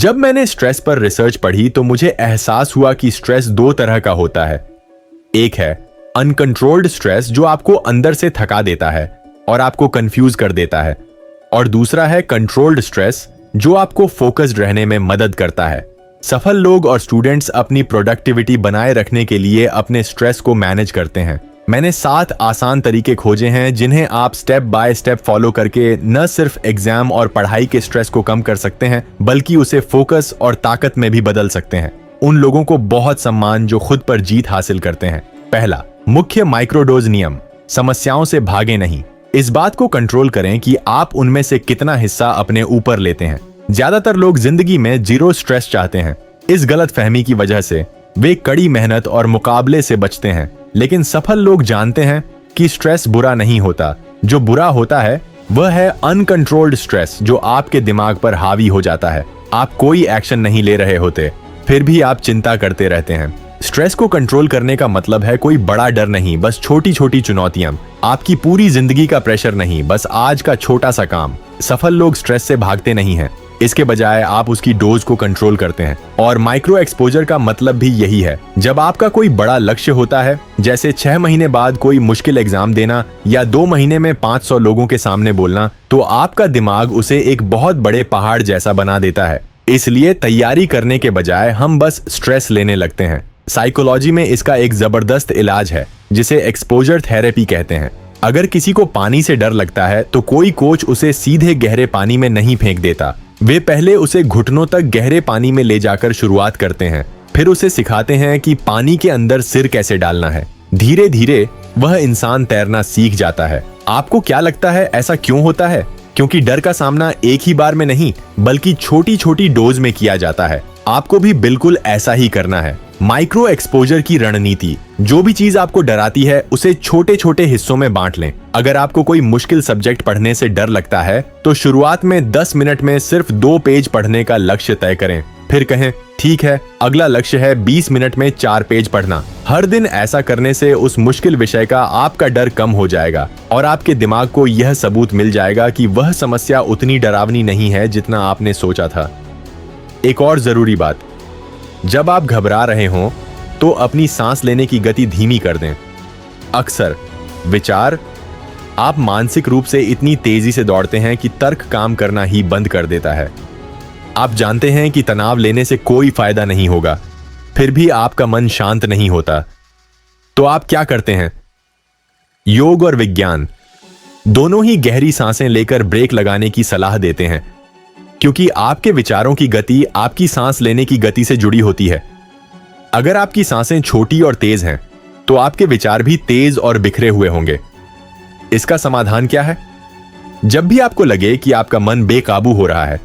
जब मैंने स्ट्रेस पर रिसर्च पढ़ी तो मुझे एहसास हुआ कि स्ट्रेस दो तरह का होता है। एक है अनकंट्रोल्ड स्ट्रेस जो आपको अंदर से थका देता है और आपको कंफ्यूज कर देता है, और दूसरा है कंट्रोल्ड स्ट्रेस जो आपको फोकस्ड रहने में मदद करता है। सफल लोग और स्टूडेंट्स अपनी प्रोडक्टिविटी बनाए रखने के लिए अपने स्ट्रेस को मैनेज करते हैं। मैंने 7 आसान तरीके खोजे हैं जिन्हें आप स्टेप बाय स्टेप फॉलो करके न सिर्फ एग्जाम और पढ़ाई के स्ट्रेस को कम कर सकते हैं बल्कि उसे फोकस और ताकत में भी बदल सकते हैं। उन लोगों को बहुत सम्मान जो खुद पर जीत हासिल करते हैं। पहला, मुख्य माइक्रोडोज नियम। समस्याओं से भागे नहीं। इस बात को कंट्रोल करें कि आप उनमें से कितना हिस्सा अपने ऊपर लेते हैं। ज्यादातर लोग जिंदगी में जीरो स्ट्रेस चाहते हैं। इस गलत फहमी की वजह से वे कड़ी मेहनत और मुकाबले से बचते हैं, लेकिन सफल लोग जानते हैं कि स्ट्रेस बुरा नहीं होता। जो बुरा होता है वह है अनकंट्रोल्ड स्ट्रेस जो आपके दिमाग पर हावी हो जाता है। आप कोई एक्शन नहीं ले रहे होते, फिर भी आप चिंता करते रहते हैं। स्ट्रेस को कंट्रोल करने का मतलब है कोई बड़ा डर नहीं, बस छोटी छोटी चुनौतियां। आपकी पूरी जिंदगी का प्रेशर नहीं, बस आज का छोटा सा काम। सफल लोग स्ट्रेस से भागते नहीं हैं, इसके बजाय आप उसकी डोज को कंट्रोल करते हैं। और माइक्रो एक्सपोजर का मतलब भी यही है। जब आपका कोई बड़ा लक्ष्य होता है, जैसे 6 महीने बाद कोई मुश्किल एग्जाम देना या 2 महीने में 500 लोगों के सामने बोलना, तो आपका दिमाग उसे एक बहुत बड़े पहाड़ जैसा बना देता है। इसलिए तैयारी करने के बजाय हम बस स्ट्रेस लेने लगते हैं। साइकोलॉजी में इसका एक जबरदस्त इलाज है जिसे एक्सपोजर थेरेपी कहते हैं। अगर किसी को पानी से डर लगता है तो कोई कोच उसे सीधे गहरे पानी में नहीं फेंक देता। वे पहले उसे घुटनों तक गहरे पानी में ले जाकर शुरुआत करते हैं, फिर उसे सिखाते हैं कि पानी के अंदर सिर कैसे डालना है। धीरे धीरे वह इंसान तैरना सीख जाता है। आपको क्या लगता है ऐसा क्यों होता है? क्योंकि डर का सामना एक ही बार में नहीं बल्कि छोटी छोटी डोज में किया जाता है। आपको भी बिल्कुल ऐसा ही करना है। माइक्रो एक्सपोजर की रणनीति। जो भी चीज आपको डराती है उसे छोटे छोटे हिस्सों में बांट लें। अगर आपको कोई मुश्किल सब्जेक्ट पढ़ने से डर लगता है तो शुरुआत में 10 मिनट में सिर्फ 2 पेज पढ़ने का लक्ष्य तय करें। फिर कहें ठीक है, अगला लक्ष्य है 20 मिनट में 4 पेज पढ़ना। हर दिन ऐसा करने से उस मुश्किल विषय का आपका डर कम हो जाएगा और आपके दिमाग को यह सबूत मिल जाएगा कि वह समस्या उतनी डरावनी नहीं है जितना आपने सोचा था। एक और जरूरी बात, जब आप घबरा रहे हों तो अपनी सांस लेने की गति धीमी कर दें। अक्सर विचार आप मानसिक रूप से इतनी तेजी से दौड़ते हैं कि तर्क काम करना ही बंद कर देता है। आप जानते हैं कि तनाव लेने से कोई फायदा नहीं होगा, फिर भी आपका मन शांत नहीं होता। तो आप क्या करते हैं? योग और विज्ञान दोनों ही गहरी सांसें लेकर ब्रेक लगाने की सलाह देते हैं, क्योंकि आपके विचारों की गति आपकी सांस लेने की गति से जुड़ी होती है। अगर आपकी सांसें छोटी और तेज हैं, तो आपके विचार भी तेज और बिखरे हुए होंगे। इसका समाधान क्या है? जब भी आपको लगे कि आपका मन बेकाबू हो रहा है,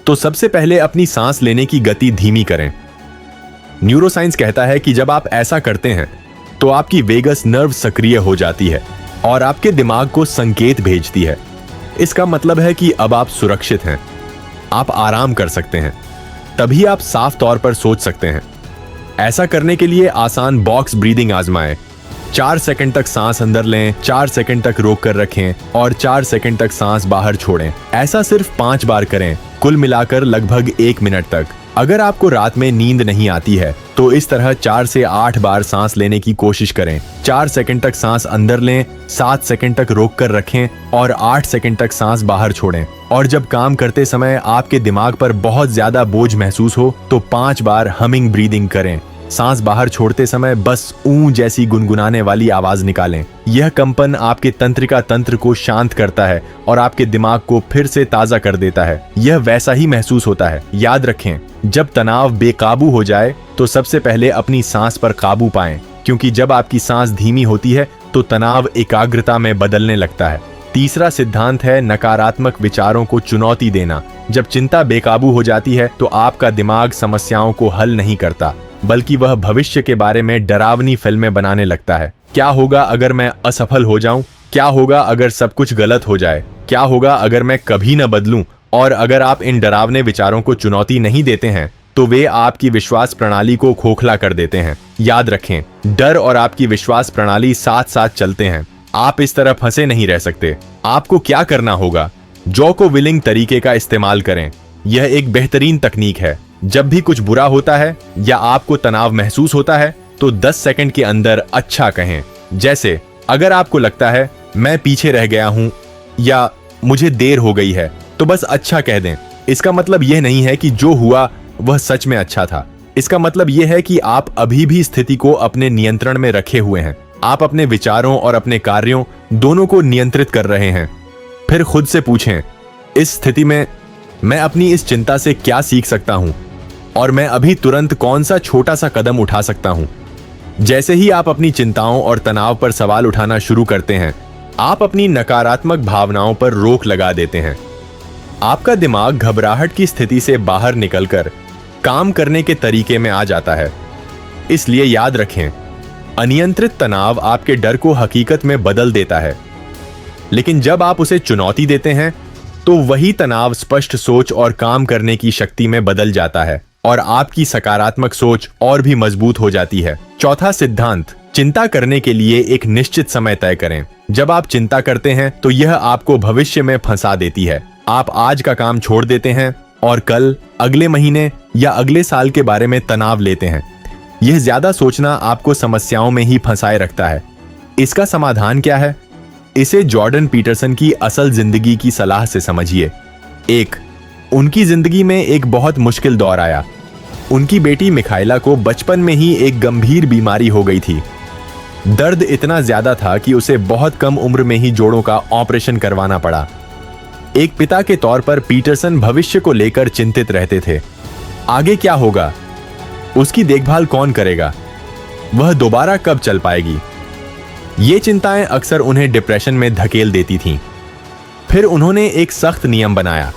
तो सबसे पहले अपनी सांस लेने की गति धीमी करें। न्यूरोसाइंस कहता है कि जब आप ऐसा करते हैं, तो आपकी वेगस नर्व सक्रिय हो जाती है और आपके दिमाग को संकेत भेजती है। इसका मतलब है कि अब आप सुरक्षित हैं, आप आराम कर सकते हैं, तभी आप साफ तौर पर सोच सकते हैं। ऐसा करने के लिए आसान बॉक्स ब्रीदिंग आजमाएं। 4 सेकंड तक सांस अंदर लें, 4 सेकंड तक रोक कर रखें और 4 सेकंड तक सांस बाहर छोड़ें। ऐसा सिर्फ 5 बार करें, कुल मिलाकर लगभग 1 मिनट तक। अगर आपको रात में नींद नहीं आती है तो इस तरह 4 से 8 बार सांस लेने की कोशिश करें। 4 सेकंड तक सांस अंदर लें, 7 सेकंड तक रोक कर रखें और 8 सेकंड तक सांस बाहर छोड़ें। और जब काम करते समय आपके दिमाग पर बहुत ज्यादा बोझ महसूस हो तो 5 बार हमिंग ब्रीदिंग करें। सांस बाहर छोड़ते समय बस ऊ जैसी गुनगुनाने वाली आवाज निकालें। यह कंपन आपके तंत्रिका तंत्र को शांत करता है और आपके दिमाग को फिर से ताजा कर देता है। यह वैसा ही महसूस होता है। याद रखें, जब तनाव बेकाबू हो जाए तो सबसे पहले अपनी सांस पर काबू पाएं, क्योंकि जब आपकी सांस धीमी होती है तो तनाव एकाग्रता में बदलने लगता है। तीसरा सिद्धांत है नकारात्मक विचारों को चुनौती देना। जब चिंता बेकाबू हो जाती है तो आपका दिमाग समस्याओं को हल नहीं करता, बल्कि वह भविष्य के बारे में डरावनी फिल्में बनाने लगता है। क्या होगा अगर मैं असफल हो जाऊं? क्या होगा अगर सब कुछ गलत हो जाए? क्या होगा अगर मैं कभी न बदलूं? और अगर आप इन डरावने विचारों को चुनौती नहीं देते हैं तो वे आपकी विश्वास प्रणाली को खोखला कर देते हैं। याद रखें, डर और आपकी विश्वास प्रणाली साथ साथ चलते हैं। आप इस तरह फंसे नहीं रह सकते। आपको क्या करना होगा? जोको विलिंग तरीके का इस्तेमाल करें। यह एक बेहतरीन तकनीक है। जब भी कुछ बुरा होता है या आपको तनाव महसूस होता है तो 10 सेकंड के अंदर अच्छा कहें। जैसे अगर आपको लगता है मैं पीछे रह गया हूं या मुझे देर हो गई है तो बस अच्छा कह दें। इसका मतलब यह नहीं है कि जो हुआ वह सच में अच्छा था। इसका मतलब यह है कि आप अभी भी स्थिति को अपने नियंत्रण में रखे हुए हैं। आप अपने विचारों और अपने कार्यों दोनों को नियंत्रित कर रहे हैं। फिर खुद से पूछें, इस स्थिति में मैं अपनी इस चिंता से क्या सीख सकता हूं और मैं अभी तुरंत कौन सा छोटा सा कदम उठा सकता हूं। जैसे ही आप अपनी चिंताओं और तनाव पर सवाल उठाना शुरू करते हैं, आप अपनी नकारात्मक भावनाओं पर रोक लगा देते हैं। आपका दिमाग घबराहट की स्थिति से बाहर निकलकर काम करने के तरीके में आ जाता है। इसलिए याद रखें, अनियंत्रित तनाव आपके डर को हकीकत में बदल देता है, लेकिन जब आप उसे चुनौती देते हैं तो वही तनाव स्पष्ट सोच और काम करने की शक्ति में बदल जाता है और आपकी सकारात्मक सोच और भी मजबूत हो जाती है। चौथा सिद्धांत, चिंता करने के लिए एक निश्चित समय तय करें। जब आप चिंता करते हैं तो यह आपको भविष्य में फंसा देती है। आप आज का काम छोड़ देते हैं और कल, अगले महीने या अगले साल के बारे में तनाव लेते हैं। यह ज्यादा सोचना आपको समस्याओं में ही फंसाए रखता है। इसका समाधान क्या है? इसे जॉर्डन पीटरसन की असल जिंदगी की सलाह से समझिए। 1. उनकी जिंदगी में एक बहुत मुश्किल दौर आया। उनकी बेटी मिखाइला को बचपन में ही एक गंभीर बीमारी हो गई थी। दर्द इतना ज्यादा था कि उसे बहुत कम उम्र में ही जोड़ों का ऑपरेशन करवाना पड़ा। एक पिता के तौर पर पीटरसन भविष्य को लेकर चिंतित रहते थे। आगे क्या होगा? उसकी देखभाल कौन करेगा? वह दोबारा कब चल पाएगी? ये चिंताएं अक्सर उन्हें डिप्रेशन में धकेल देती थीं। फिर उन्होंने एक सख्त नियम बनाया,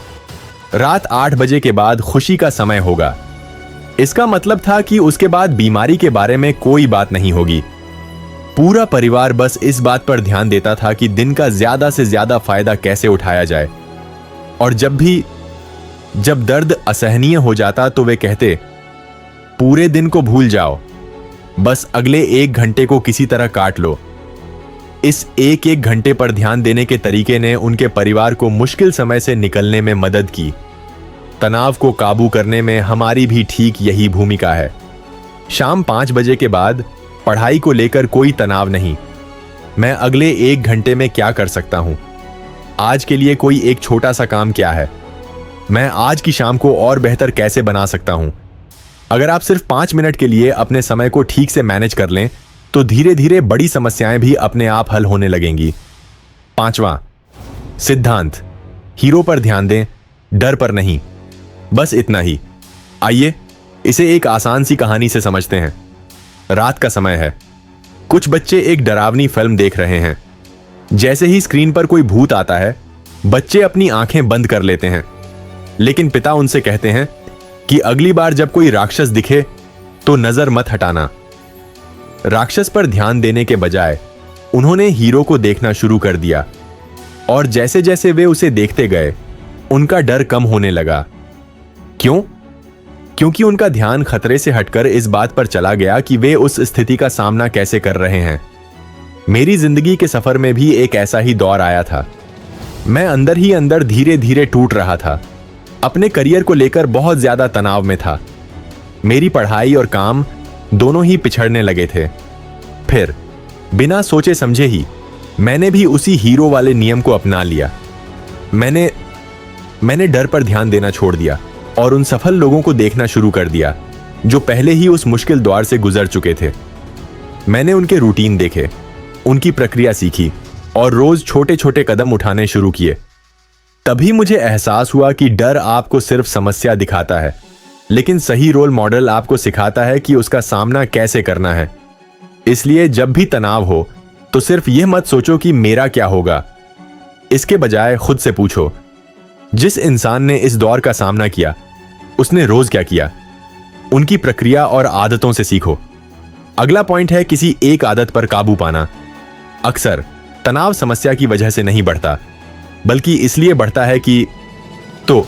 रात 8 बजे के बाद खुशी का समय होगा। इसका मतलब था कि उसके बाद बीमारी के बारे में कोई बात नहीं होगी। पूरा परिवार बस इस बात पर ध्यान देता था कि दिन का ज्यादा से ज्यादा फायदा कैसे उठाया जाए। और जब दर्द असहनीय हो जाता तो वे कहते, पूरे दिन को भूल जाओ, बस अगले 1 घंटे को किसी तरह काट लो। इस एक घंटे पर ध्यान देने के तरीके ने उनके परिवार को मुश्किल समय से निकलने में मदद की। तनाव को काबू करने में हमारी भी ठीक यही भूमिका है। शाम 5 बजे के बाद पढ़ाई को लेकर कोई तनाव नहीं। मैं अगले 1 घंटे में क्या कर सकता हूं? आज के लिए कोई एक छोटा सा काम क्या है? मैं आज की शाम को और बेहतर कैसे बना सकता हूं? अगर आप सिर्फ 5 मिनट के लिए अपने समय को ठीक से मैनेज कर लें तो धीरे धीरे बड़ी समस्याएं भी अपने आप हल होने लगेंगी। 5वां सिद्धांत, हीरो पर ध्यान दें, डर पर नहीं। बस इतना ही। आइए इसे एक आसान सी कहानी से समझते हैं। रात का समय है। कुछ बच्चे एक डरावनी फिल्म देख रहे हैं। जैसे ही स्क्रीन पर कोई भूत आता है, बच्चे अपनी आंखें बंद कर लेते हैं। लेकिन पिता उनसे कहते हैं कि अगली बार जब कोई राक्षस दिखे तो नजर मत हटाना। राक्षस पर ध्यान देने के बजाय उन्होंने हीरो को देखना शुरू कर दिया और जैसे जैसे वे उसे देखते गए, उनका डर कम होने लगा। क्यों? क्योंकि उनका ध्यान खतरे से हटकर इस बात पर चला गया कि वे उस स्थिति का सामना कैसे कर रहे हैं। मेरी जिंदगी के सफर में भी एक ऐसा ही दौर आया था। मैं अंदर ही अंदर धीरे धीरे टूट रहा था। अपने करियर को लेकर बहुत ज्यादा तनाव में था। मेरी पढ़ाई और काम दोनों ही पिछड़ने लगे थे। फिर बिना सोचे समझे ही मैंने भी उसी हीरो वाले नियम को अपना लिया। मैंने डर पर ध्यान देना छोड़ दिया और उन सफल लोगों को देखना शुरू कर दिया जो पहले ही उस मुश्किल दौर से गुजर चुके थे। मैंने उनके रूटीन देखे, उनकी प्रक्रिया सीखी और रोज छोटे छोटे कदम उठाने शुरू किए। तभी मुझे एहसास हुआ कि डर आपको सिर्फ समस्या दिखाता है, लेकिन सही रोल मॉडल आपको सिखाता है कि उसका सामना कैसे करना है। इसलिए जब भी तनाव हो तो सिर्फ यह मत सोचो कि मेरा क्या होगा। इसके बजाय खुद से पूछो, जिस इंसान ने इस दौर का सामना किया उसने रोज क्या किया? उनकी प्रक्रिया और आदतों से सीखो। अगला पॉइंट है किसी एक आदत पर काबू पाना। अक्सर तनाव समस्या की वजह से नहीं बढ़ता, बल्कि इसलिए बढ़ता है कि तो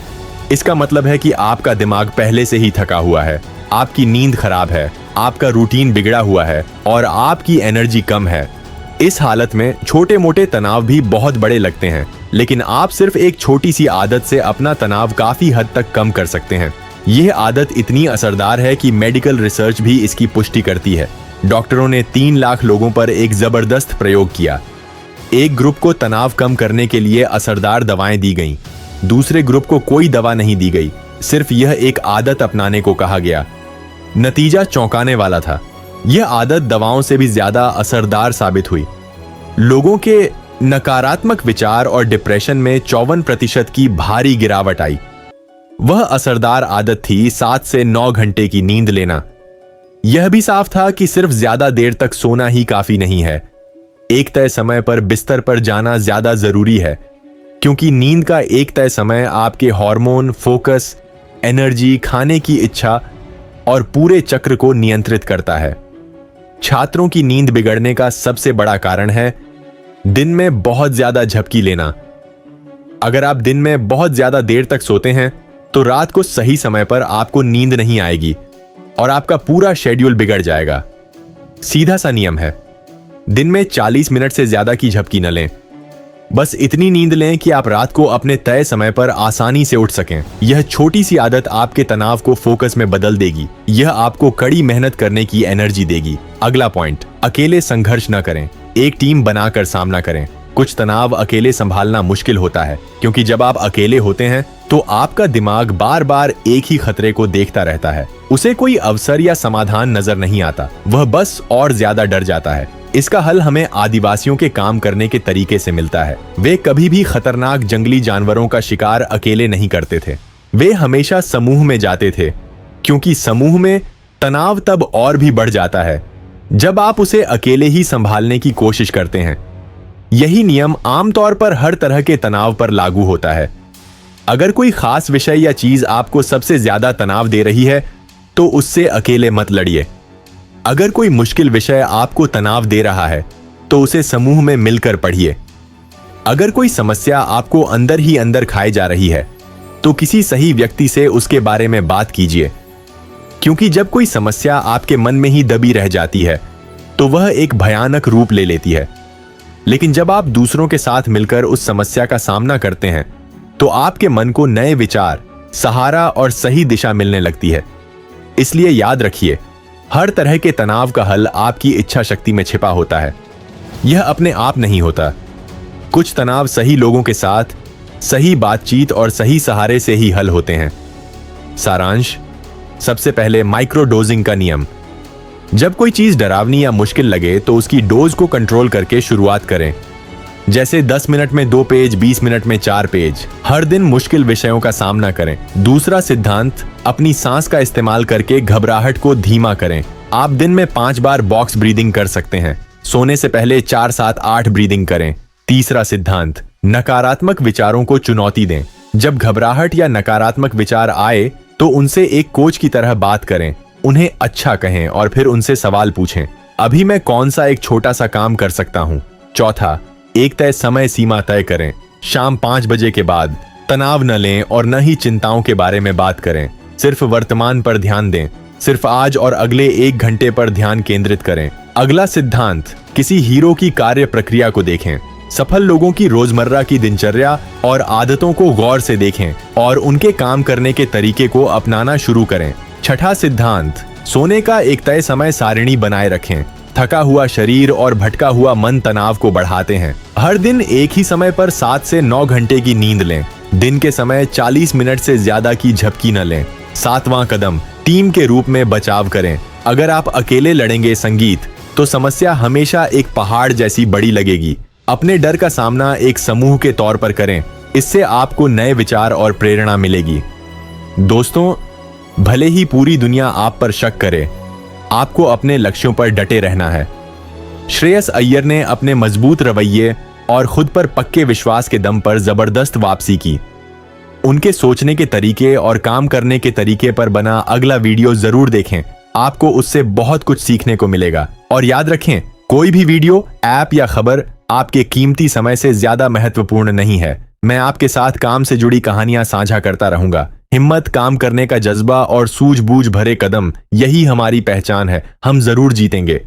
इसका मतलब है कि आपका दिमाग पहले से ही थका हुआ है, आपकी नींद खराब है, आपका रूटीन बिगड़ा हुआ है और आपकी एनर्जी कम है। इस हालत में छोटे मोटे तनाव भी बहुत बड़े लगते हैं, लेकिन आप सिर्फ एक छोटी सी आदत से अपना तनाव काफी हद तक कम कर सकते हैं। यह आदत इतनी असरदार है कि मेडिकल रिसर्च भी इसकी पुष्टि करती है। डॉक्टरों ने 3 लाख लोगों पर एक जबरदस्त प्रयोग किया। एक ग्रुप को तनाव कम करने के लिए असरदार दवाएं दी गईं, दूसरे ग्रुप को कोई दवा नहीं दी गई, सिर्फ यह एक आदत अपनाने को कहा गया। नतीजा चौंकाने वाला था। यह आदत दवाओं से भी ज्यादा असरदार साबित हुई। लोगों के नकारात्मक विचार और डिप्रेशन में 54% की भारी गिरावट आई। वह असरदार आदत थी 7 से 9 घंटे की नींद लेना। यह भी साफ था कि सिर्फ ज्यादा देर तक सोना ही काफी नहीं है। एक तय समय पर बिस्तर पर जाना ज्यादा जरूरी है, क्योंकि नींद का एक तय समय आपके हार्मोन, फोकस, एनर्जी, खाने की इच्छा और पूरे चक्र को नियंत्रित करता है। छात्रों की नींद बिगड़ने का सबसे बड़ा कारण है दिन में बहुत ज्यादा झपकी लेना। अगर आप दिन में बहुत ज्यादा देर तक सोते हैं तो रात को सही समय पर आपको नींद नहीं आएगी और आपका पूरा शेड्यूल बिगड़ जाएगा। सीधा सा नियम है, दिन में 40 मिनट से ज्यादा की झपकी न लें। बस इतनी नींद लें कि आप रात को अपने तय समय पर आसानी से उठ सकें। यह छोटी सी आदत आपके तनाव को फोकस में बदल देगी। यह आपको कड़ी मेहनत करने की एनर्जी देगी। अगला पॉइंट, अकेले संघर्ष न करें, एक टीम बनाकर सामना करें। कुछ तनाव अकेले संभालना मुश्किल होता है, क्योंकि जब आप अकेले होते हैं तो आपका दिमाग बार बार एक ही खतरे को देखता रहता है। उसे कोई अवसर या समाधान नजर नहीं आता, वह बस और ज्यादा डर जाता है। इसका हल हमें आदिवासियों के काम करने के तरीके से मिलता है। वे कभी भी खतरनाक जंगली जानवरों का शिकार अकेले नहीं करते थे, वे हमेशा समूह में जाते थे, क्योंकि समूह में तनाव तब और भी बढ़ जाता है जब आप उसे अकेले ही संभालने की कोशिश करते हैं। यही नियम आमतौर पर हर तरह के तनाव पर लागू होता है। अगर कोई खास विषय या चीज आपको सबसे ज्यादा तनाव दे रही है तो उससे अकेले मत लड़िए। अगर कोई मुश्किल विषय आपको तनाव दे रहा है तो उसे समूह में मिलकर पढ़िए। अगर कोई समस्या आपको अंदर ही अंदर खाए जा रही है तो किसी सही व्यक्ति से उसके बारे में बात कीजिए, क्योंकि जब कोई समस्या आपके मन में ही दबी रह जाती है तो वह एक भयानक रूप ले लेती है। लेकिन जब आप दूसरों के साथ मिलकर उस समस्या का सामना करते हैं तो आपके मन को नए विचार, सहारा और सही दिशा मिलने लगती है। इसलिए याद रखिए, हर तरह के तनाव का हल आपकी इच्छा शक्ति में छिपा होता है। यह अपने आप नहीं होता। कुछ तनाव सही लोगों के साथ, सही बातचीत और सही सहारे से ही हल होते हैं। सारांश, सबसे पहले माइक्रो डोजिंग का नियम। जब कोई चीज डरावनी या मुश्किल लगे तो उसकी डोज को कंट्रोल करके शुरुआत करें, जैसे 10 मिनट में 2 पेज, 20 मिनट में 4 पेज। हर दिन मुश्किल विषयों का सामना करें। दूसरा सिद्धांत, अपनी सांस का इस्तेमाल करके घबराहट को धीमा करें। आप दिन में 5 बार बॉक्स ब्रीदिंग कर सकते हैं। सोने से पहले 4, 7, 8 ब्रीदिंग करें। तीसरा सिद्धांत, नकारात्मक विचारों को चुनौती दें। जब घबराहट या नकारात्मक विचार आए तो उनसे एक कोच की तरह बात करें, उन्हें अच्छा कहें और फिर उनसे सवाल पूछें, अभी मैं कौन सा एक छोटा सा काम कर सकता हूं। चौथा, एक तय समय सीमा तय करें। शाम 5 बजे के बाद तनाव न लें और न ही चिंताओं के बारे में बात करें। सिर्फ वर्तमान पर ध्यान दें। सिर्फ आज और अगले 1 घंटे पर ध्यान केंद्रित करें। अगला सिद्धांत, किसी हीरो की कार्य प्रक्रिया को देखें। सफल लोगों की रोजमर्रा की दिनचर्या और आदतों को गौर से देखें और उनके काम करने के तरीके को अपनाना शुरू करें। छठा सिद्धांत, सोने का एक तय समय सारिणी बनाए रखें। थका हुआ शरीर और भटका हुआ मन तनाव को बढ़ाते हैं। हर दिन एक ही समय पर 7 से 9 घंटे की नींद लें। दिन के समय 40 मिनट से ज्यादा की झपकी न लें। 7वां कदम, टीम के रूप में बचाव करें। अगर आप अकेले लड़ेंगे संगीत तो समस्या हमेशा एक पहाड़ जैसी बड़ी लगेगी। अपने डर का सामना एक समूह के तौर पर करें। इससे आपको नए विचार और प्रेरणा मिलेगी। दोस्तों, भले ही पूरी दुनिया आप पर शक करे, आपको अपने लक्ष्यों पर डटे रहना है। श्रेयस अय्यर ने अपने मजबूत रवैये और खुद पर पक्के विश्वास के दम पर जबरदस्त वापसी की। उनके सोचने के तरीके और काम करने के तरीके पर बना अगला वीडियो जरूर देखें। आपको उससे बहुत कुछ सीखने को मिलेगा। और याद रखें, कोई भी वीडियो, ऐप या खबर आपके कीमती समय से ज्यादा महत्वपूर्ण नहीं है। मैं आपके साथ काम से जुड़ी कहानियां साझा करता रहूंगा। हिम्मत, काम करने का जज्बा और सूझबूझ भरे कदम, यही हमारी पहचान है। हम जरूर जीतेंगे।